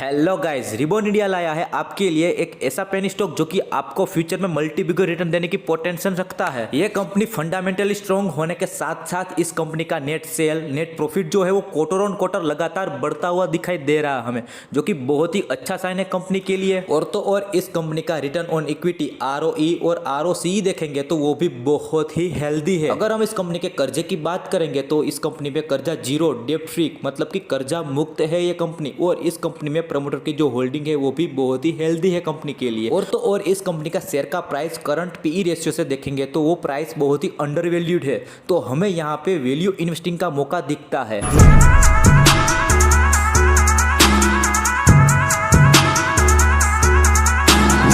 Hello guys, ribbon India लाया है आपके लिए एक ऐसा पेनी स्टॉक जो कि आपको फ्यूचर में मल्टी बिगर रिटर्न देने की पोटेंशियल रखता है। ये कंपनी फंडामेंटली स्ट्रॉन्ग होने के साथ साथ इस कंपनी का नेट सेल नेट प्रॉफिट जो है वो क्वार्टर ऑन क्वार्टर लगातार बढ़ता हुआ दिखाई दे रहा है हमें, जो कि बहुत ही अच्छा साइन है कंपनी के लिए। और तो और इस कंपनी का रिटर्न ऑन इक्विटी ROE और ROCE देखेंगे तो वो भी बहुत ही हेल्दी है। अगर हम इस कंपनी के कर्जे की बात करेंगे तो इस कंपनी पे कर्जा जीरो डेप्ट फ्री मतलब कि कर्जा मुक्त है ये कंपनी। और इस कंपनी में प्रमोटर की जो होल्डिंग है वो भी बहुत ही हेल्दी है कंपनी के लिए। और तो और इस कंपनी का शेयर का प्राइस करंट PE रेशियो से देखेंगे तो वो प्राइस बहुत ही अंडर वैल्यूड है, तो हमें यहाँ पे वैल्यू इन्वेस्टिंग का मौका दिखता है।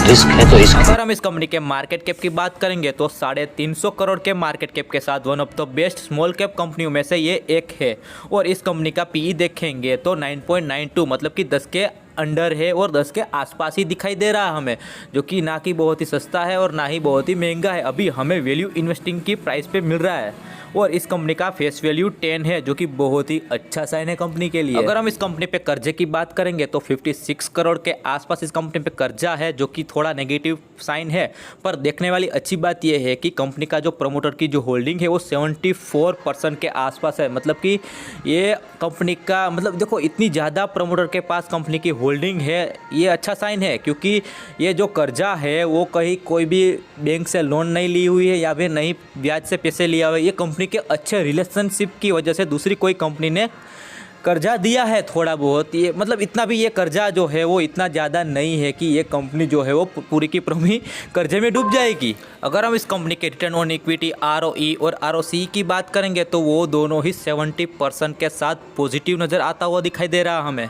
रिस्क है तो इसका। अगर हम इस कंपनी के मार्केट कैप की बात करेंगे तो 350 करोड़ के मार्केट कैप के साथ one of the best small cap कंपनियों में से ये एक है। और इस कंपनी का PE देखेंगे तो 9.92 मतलब कि 10 के अंडर है और 10 के आसपास ही दिखाई दे रहा है हमें, जो कि ना कि बहुत ही सस्ता है और ना ही बहुत ही महंगा है। अभी हमें वैल्यू इन्वेस्टिंग की प्राइस पे मिल रहा है। और इस कंपनी का फेस वैल्यू 10 है, जो कि बहुत ही अच्छा साइन है कंपनी के लिए। अगर हम इस कंपनी पे कर्जे की बात करेंगे तो 56 करोड़ के आसपास इस कंपनी पे कर्जा है, जो कि थोड़ा नेगेटिव साइन है। पर देखने वाली अच्छी बात यह है कि कंपनी का जो प्रमोटर की जो होल्डिंग है वो 74% के आसपास है। मतलब कि ये कंपनी का मतलब देखो, इतनी ज़्यादा प्रमोटर के पास कंपनी की होल्डिंग है, ये अच्छा साइन है। क्योंकि ये जो कर्जा है वो कहीं कोई भी बैंक से लोन नहीं ली हुई है या फिर नहीं ब्याज से पैसे लिया हुआ है। ये कंपनी के अच्छे रिलेशनशिप की वजह से दूसरी कोई कंपनी ने कर्जा दिया है थोड़ा बहुत। ये मतलब इतना भी ये कर्जा जो है वो इतना ज़्यादा नहीं है कि ये कंपनी जो है वो पूरी की पूरी कर्जे में डूब जाएगी। अगर हम इस कंपनी के रिटर्न ऑन इक्विटी ROE और ROCE की बात करेंगे तो वो दोनों ही 70% के साथ पॉजिटिव नज़र आता हुआ दिखाई दे रहा हमें।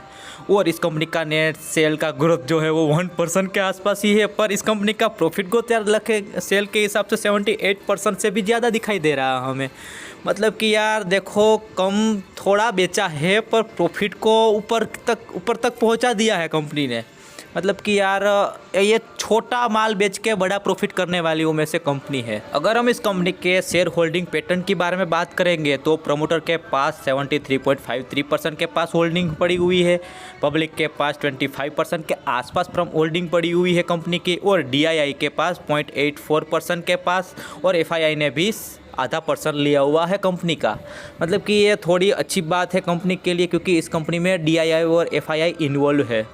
और इस कंपनी का नेट सेल का ग्रोथ जो है वो 1% के आसपास ही है। पर इस कंपनी का प्रॉफिट ग्रोथ यार सेल के हिसाब से 78% से भी ज़्यादा दिखाई दे रहा है हमें। मतलब कि यार देखो, कम थोड़ा बेचा है पर प्रॉफिट को ऊपर तक पहुंचा दिया है कंपनी ने। मतलब कि यार ये छोटा माल बेच के बड़ा प्रॉफिट करने वाली में से कंपनी है। अगर हम इस कंपनी के शेयर होल्डिंग पैटर्न के बारे में बात करेंगे तो प्रमोटर के पास 73.53% के पास होल्डिंग पड़ी हुई है, पब्लिक के पास 25% के आसपास होल्डिंग पड़ी हुई है कंपनी की, और DII के पास 0.84% के पास, और FII ने भी आधा % लिया हुआ है कंपनी का। मतलब कि ये थोड़ी अच्छी बात है कंपनी के लिए, क्योंकि इस कंपनी में DII और FII इन्वॉल्व है।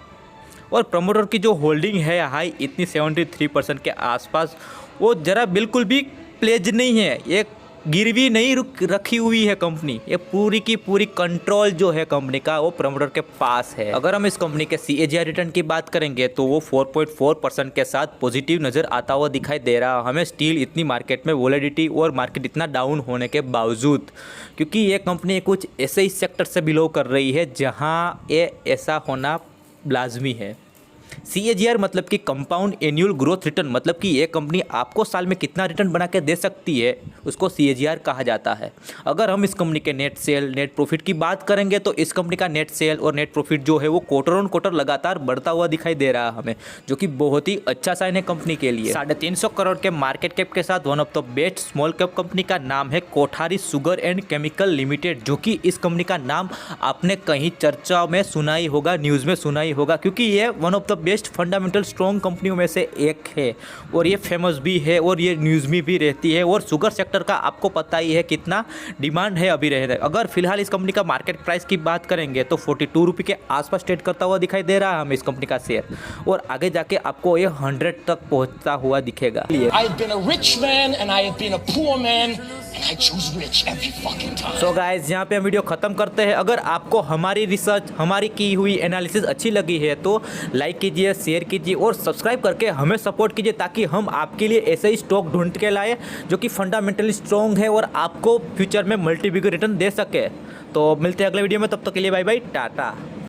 और प्रमोटर की जो होल्डिंग है हाई इतनी 73% के आसपास, वो ज़रा बिल्कुल भी प्लेज नहीं है, ये गिरवी नहीं रखी हुई है कंपनी। ये पूरी की पूरी कंट्रोल जो है कंपनी का वो प्रमोटर के पास है। अगर हम इस कंपनी के CAGR रिटर्न की बात करेंगे तो वो 4.4% के साथ पॉजिटिव नज़र आता हुआ दिखाई दे रहा है हमें। स्टील इतनी मार्केट में वोलेटिलिटी और मार्केट इतना डाउन होने के बावजूद, क्योंकि ये कंपनी कुछ ऐसे ही सेक्टर से बिलोंग कर रही है जहाँ ये ऐसा होना लाजमी है। CAGR मतलब कि कंपाउंड एनुअल ग्रोथ रिटर्न, मतलब कि ये कंपनी आपको साल में कितना रिटर्न बना के दे सकती है उसको CAGR कहा जाता है। अगर हम इस कंपनी के नेट सेल नेट प्रॉफिट की बात करेंगे तो इस कंपनी का नेट सेल और नेट प्रॉफिट जो है वो क्वार्टर ऑन क्वार्टर लगातार बढ़ता हुआ दिखाई दे रहा है हमें, जो कि बहुत ही अच्छा साइन है कंपनी के लिए। 350 करोड़ के मार्केट कैप के साथ one of the best small cap company का नाम है Kothari sugar and chemical limited, जो कि इस कंपनी का नाम आपने कहीं चर्चा में सुना ही होगा, न्यूज़ में सुना ही होगा, क्योंकि ये one of the best fundamental strong कंपनियों में से एक है। और ये फेमस भी है और ये न्यूज़ में भी रहती है। और शुगर सेक्टर का आपको पता ही है कितना डिमांड है अभी रहने। अगर फिलहाल इस कंपनी का मार्केट प्राइस की बात करेंगे तो 42 रुपये के आसपास ट्रेड करता हुआ दिखाई दे रहा है हमें इस कंपनी का शेयर, और आगे जाके आपको ये 100 तक पहुंचता हुआ दिखेगा। सो गाइस, यहाँ पे हम वीडियो खत्म करते हैं। अगर आपको हमारी रिसर्च, हमारी की हुई एनालिसिस अच्छी लगी है तो लाइक कीजिए, शेयर कीजिए और सब्सक्राइब करके हमें सपोर्ट कीजिए, ताकि हम आपके लिए ऐसे ही स्टॉक ढूंढ के लाए जो कि फंडामेंटली स्ट्रॉन्ग है और आपको फ्यूचर में मल्टी बिगर रिटर्न दे सके। तो मिलते हैं अगले वीडियो में, तब तक के लिए बाय बाय, टाटा।